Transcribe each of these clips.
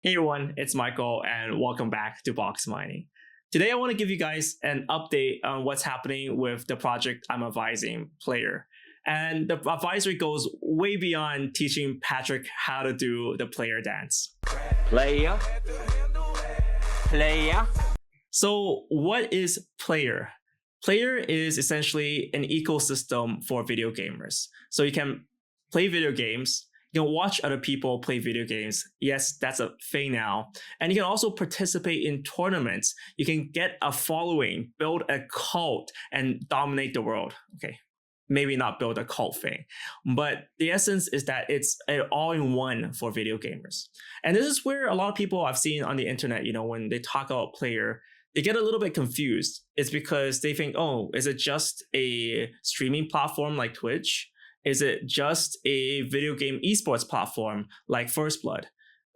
Hey everyone, it's Michael and welcome back to Boxmining. Today I want to give you guys an update on what's happening with the project I'm advising, Plair. And the advisory goes way beyond teaching Patrick how to do the Plair dance. Player. So what is Plair? Plair is essentially an ecosystem for video gamers. So you can play video games, you can watch other people play video games. Yes, that's a thing now. And you can also participate in tournaments. You can get a following, build a cult, and dominate the world. Okay, maybe not build a cult thing. But the essence is that it's an all-in-one for video gamers. And this is where a lot of people I've seen on the internet, when they talk about Plair, they get a little bit confused. It's because they think, oh, is it just a streaming platform like Twitch? Is it just a video game esports platform like First Blood?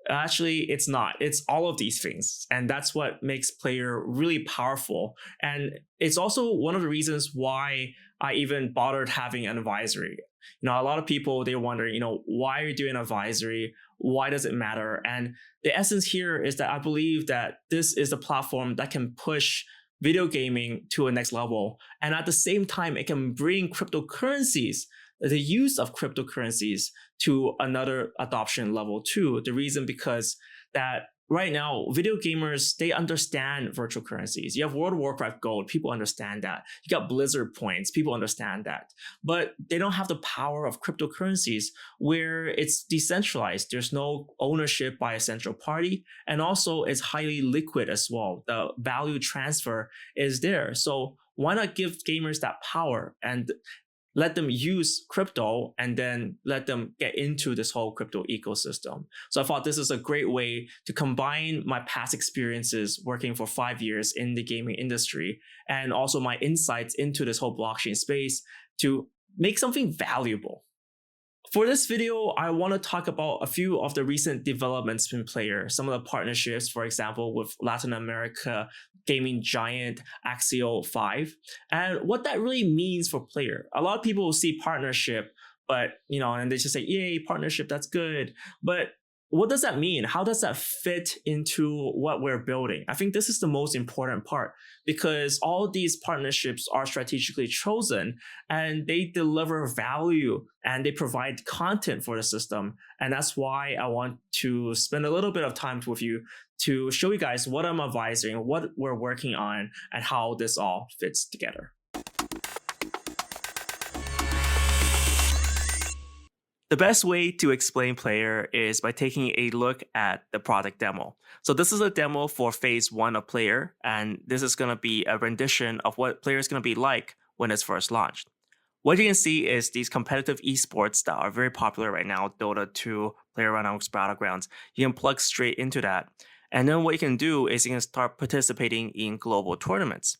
Actually, it's not. It's all of these things. And that's what makes Plair really powerful. And it's also one of the reasons why I even bothered having an advisory. A lot of people, they wonder, why are you doing an advisory? Why does it matter? And the essence here is that I believe that this is a platform that can push video gaming to a next level. And at the same time, it can bring cryptocurrencies, the use of cryptocurrencies, to another adoption level too. The reason because that right now, video gamers, they understand virtual currencies. You have World of Warcraft Gold, people understand that. You got Blizzard points, people understand that. But they don't have the power of cryptocurrencies where it's decentralized. There's no ownership by a central party. And also it's highly liquid as well. The value transfer is there. So why not give gamers that power and let them use crypto and then let them get into this whole crypto ecosystem. So I thought this is a great way to combine my past experiences working for 5 years in the gaming industry and also my insights into this whole blockchain space to make something valuable. For this video, I want to talk about a few of the recent developments in Plair, some of the partnerships, for example, with Latin America gaming giant Axial 5, and what that really means for Plair. A lot of people will see partnership, but and they just say, yay, partnership, that's good. But what does that mean? How does that fit into what we're building? I think this is the most important part because all these partnerships are strategically chosen and they deliver value and they provide content for the system. And that's why I want to spend a little bit of time with you to show you guys what I'm advising, what we're working on, and how this all fits together. The best way to explain Plair is by taking a look at the product demo. So this is a demo for phase 1 of Plair, and this is going to be a rendition of what Plair is going to be like when it's first launched. What you can see is these competitive esports that are very popular right now, Dota 2, PlayerUnknown's Battlegrounds. You can plug straight into that. And then what you can do is you can start participating in global tournaments.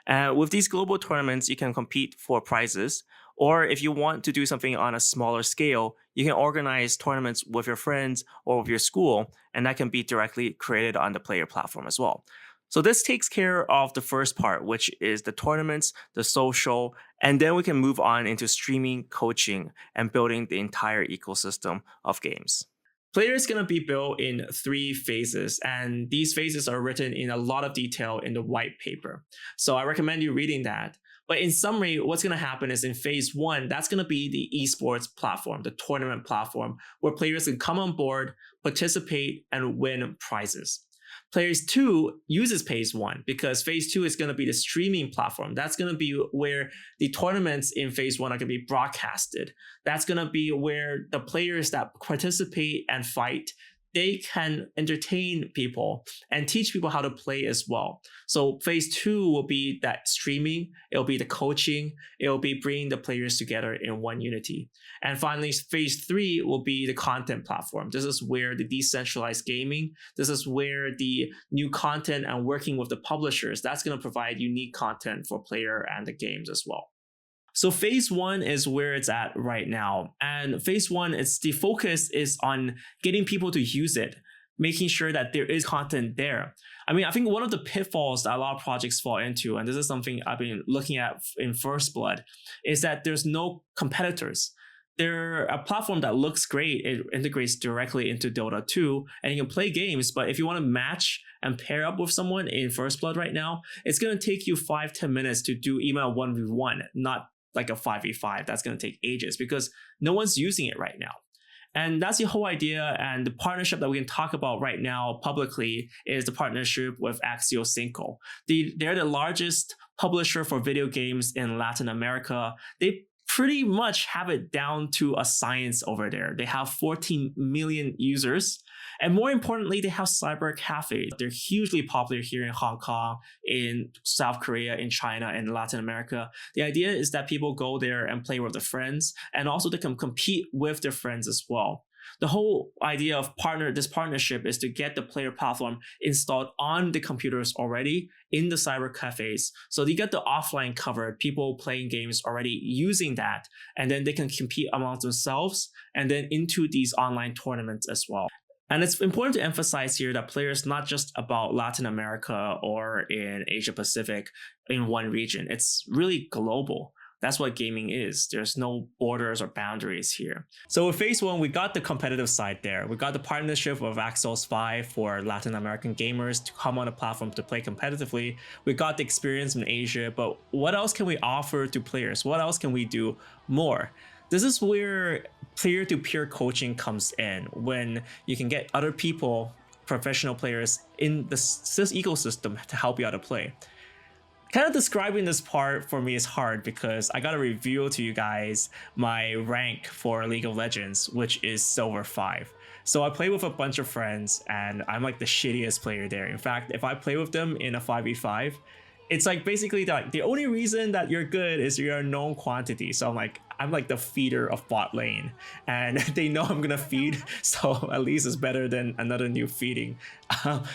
With these global tournaments, you can compete for prizes. Or if you want to do something on a smaller scale, you can organize tournaments with your friends or with your school, and that can be directly created on the Plair platform as well. So this takes care of the first part, which is the tournaments, the social, and then we can move on into streaming, coaching, and building the entire ecosystem of games. Plair is going to be built in 3 phases, and these phases are written in a lot of detail in the white paper. So I recommend you reading that. But in summary, what's going to happen is in phase 1, that's going to be the esports platform, the tournament platform, where players can come on board, participate, and win prizes. Phase 2 uses phase 1 because phase 2 is going to be the streaming platform. That's going to be where the tournaments in phase 1 are going to be broadcasted. That's going to be where the players that participate and fight, they can entertain people and teach people how to play as well. So phase 2 will be that streaming, it'll be the coaching, it'll be bringing the players together in one unity. And finally, phase 3 will be the content platform. This is where the decentralized gaming, this is where the new content and working with the publishers, that's going to provide unique content for Plair and the games as well. So phase 1 is where it's at right now. And phase 1, the focus is on getting people to use it, making sure that there is content there. I think one of the pitfalls that a lot of projects fall into, and this is something I've been looking at in First Blood, is that there's no competitors. they're a platform that looks great. It integrates directly into Dota 2 and you can play games. But if you want to match and pair up with someone in First Blood right now, it's going to take you 5-10 minutes to do even a 1v1, not like a 5v5. That's going to take ages because no one's using it right now. And that's the whole idea. And the partnership that we can talk about right now publicly is the partnership with Axio 5. They're the largest publisher for video games in Latin America. They pretty much have it down to a science over there. They have 14 million users. And more importantly, they have cyber cafes. They're hugely popular here in Hong Kong, in South Korea, in China, and Latin America. The idea is that people go there and play with their friends, and also they can compete with their friends as well. The whole idea of this partnership is to get the Plair platform installed on the computers already in the cyber cafes. So you get the offline covered, people playing games already using that, and then they can compete amongst themselves and then into these online tournaments as well. And it's important to emphasize here that Plair is not just about Latin America or in Asia Pacific in one region. It's really global. That's what gaming is. There's no borders or boundaries here. So with phase 1, we got the competitive side there. We got the partnership with Axos 5 for Latin American gamers to come on the platform to play competitively. We got the experience in Asia, but what else can we offer to players? What else can we do more? This is where peer-to-peer coaching comes in, when you can get other people, professional players in this ecosystem to help you out to play. Kind of describing this part for me is hard because I gotta reveal to you guys my rank for League of Legends, which is Silver 5. So I play with a bunch of friends and I'm like the shittiest player there. In fact, if I play with them in a 5v5, it's like basically like the only reason that you're good is you're a known quantity. So I'm like the feeder of bot lane, and they know I'm gonna feed, so at least it's better than another new feeding.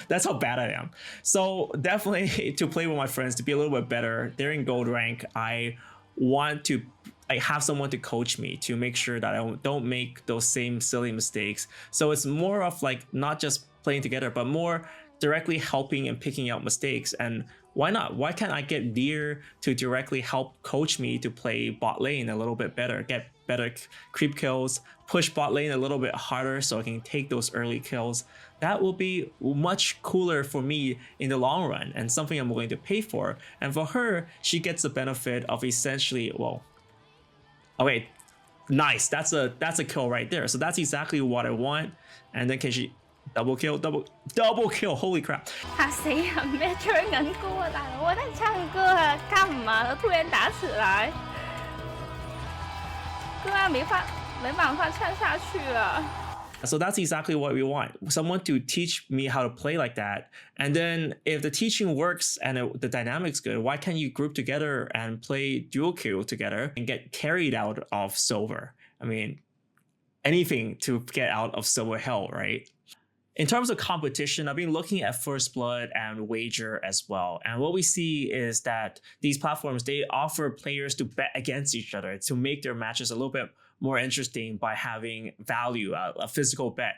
That's how bad I am. So definitely to play with my friends, to be a little bit better, they're in gold rank. I want to have someone to coach me to make sure that I don't make those same silly mistakes. So it's more of like not just playing together, but more directly helping and picking out mistakes. And why not? Why can't I get Deer to directly help coach me to play bot lane a little bit better, get better creep kills, push bot lane a little bit harder so I can take those early kills? That will be much cooler for me in the long run and something I'm willing to pay for. And for her, she gets the benefit of essentially, well, oh wait, nice. That's a kill right there. So that's exactly what I want. And then can she double kill, double kill, holy crap. 嚇死人咩？唱緊歌啊，大佬，我在唱歌啊，幹嘛了？突然打起來，歌啊沒辦法唱下去了。 So that's exactly what we want. Someone to teach me how to play like that. And then if the teaching works and the dynamic's good, why can't you group together and play dual queue together and get carried out of silver? I mean, anything to get out of silver hell, right? In terms of competition, I've been looking at First Blood and Wager as well. And what we see is that these platforms, they offer players to bet against each other to make their matches a little bit more interesting by having value, a physical bet.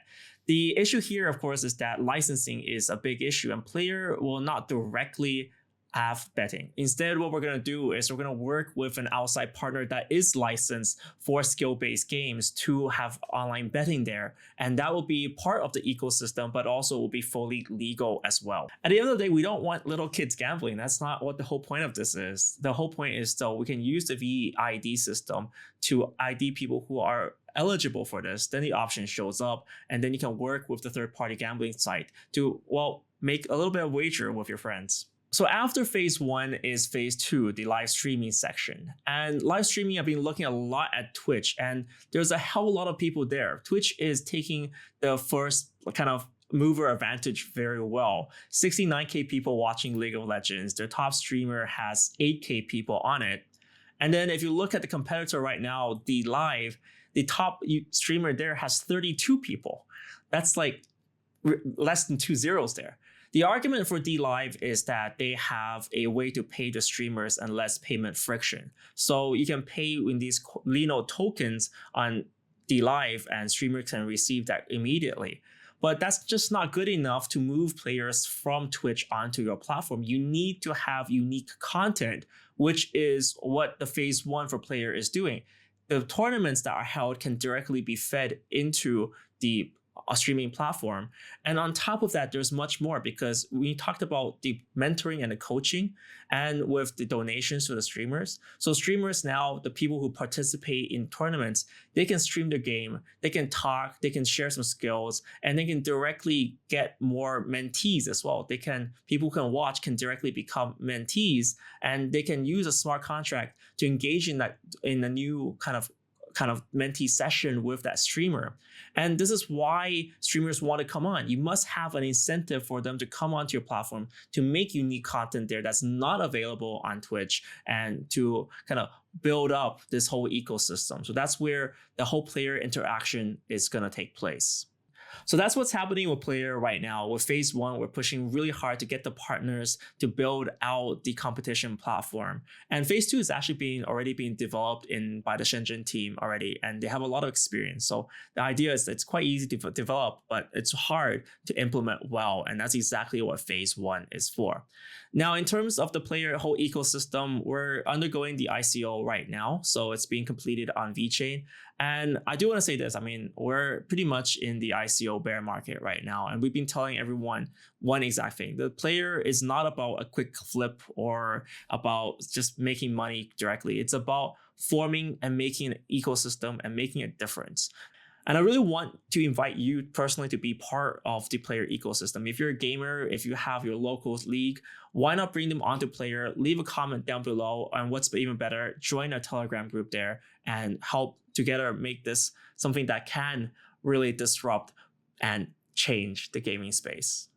The issue here, of course, is that licensing is a big issue and Plair will not directly have betting. Instead, what we're going to do is we're going to work with an outside partner that is licensed for skill-based games to have online betting there. And that will be part of the ecosystem, but also will be fully legal as well. At the end of the day, we don't want little kids gambling. That's not what the whole point of this is. The whole point is so we can use the VID system to ID people who are eligible for this. Then the option shows up and then you can work with the third-party gambling site to, well, make a little bit of wager with your friends. So after phase 1 is phase 2, the live streaming section. And live streaming, I've been looking a lot at Twitch and there's a hell of a lot of people there. Twitch is taking the first kind of mover advantage very well. 69K people watching League of Legends. Their top streamer has 8K people on it. And then if you look at the competitor right now, Dlive, the top streamer there has 32 people. That's like less than 2 zeros there. The argument for Dlive is that they have a way to pay the streamers and less payment friction. So you can pay in these Lino tokens on Dlive and streamers can receive that immediately. But that's just not good enough to move players from Twitch onto your platform. You need to have unique content, which is what the phase 1 for Plair is doing. the tournaments that are held can directly be fed into the streaming platform. And on top of that, there's much more, because we talked about the mentoring and the coaching and with the donations to the streamers. So streamers now, the people who participate in tournaments, they can stream their game, they can talk, they can share some skills, and they can directly get more mentees as well. People who can watch can directly become mentees, and they can use a smart contract to engage in a new kind of mentee session with that streamer. And this is why streamers want to come on. You must have an incentive for them to come onto your platform to make unique content there that's not available on Twitch, and to kind of build up this whole ecosystem. So that's where the whole player interaction is going to take place. So that's what's happening with Plair right now. With phase 1, we're pushing really hard to get the partners to build out the competition platform. And phase 2 is actually already being developed by the Shenzhen team already, and they have a lot of experience. So the idea is it's quite easy to develop, but it's hard to implement well. And that's exactly what phase 1 is for. Now, in terms of the Plair whole ecosystem, we're undergoing the ICO right now. So it's being completed on VeChain. And I do want to say this, we're pretty much in the ICO bear market right now. And we've been telling everyone one exact thing. The Plair is not about a quick flip or about just making money directly. It's about forming and making an ecosystem and making a difference. And I really want to invite you personally to be part of the Plair ecosystem. If you're a gamer, if you have your local league, why not bring them onto Plair? Leave a comment down below, and what's even better, join our Telegram group there and help together make this something that can really disrupt and change the gaming space.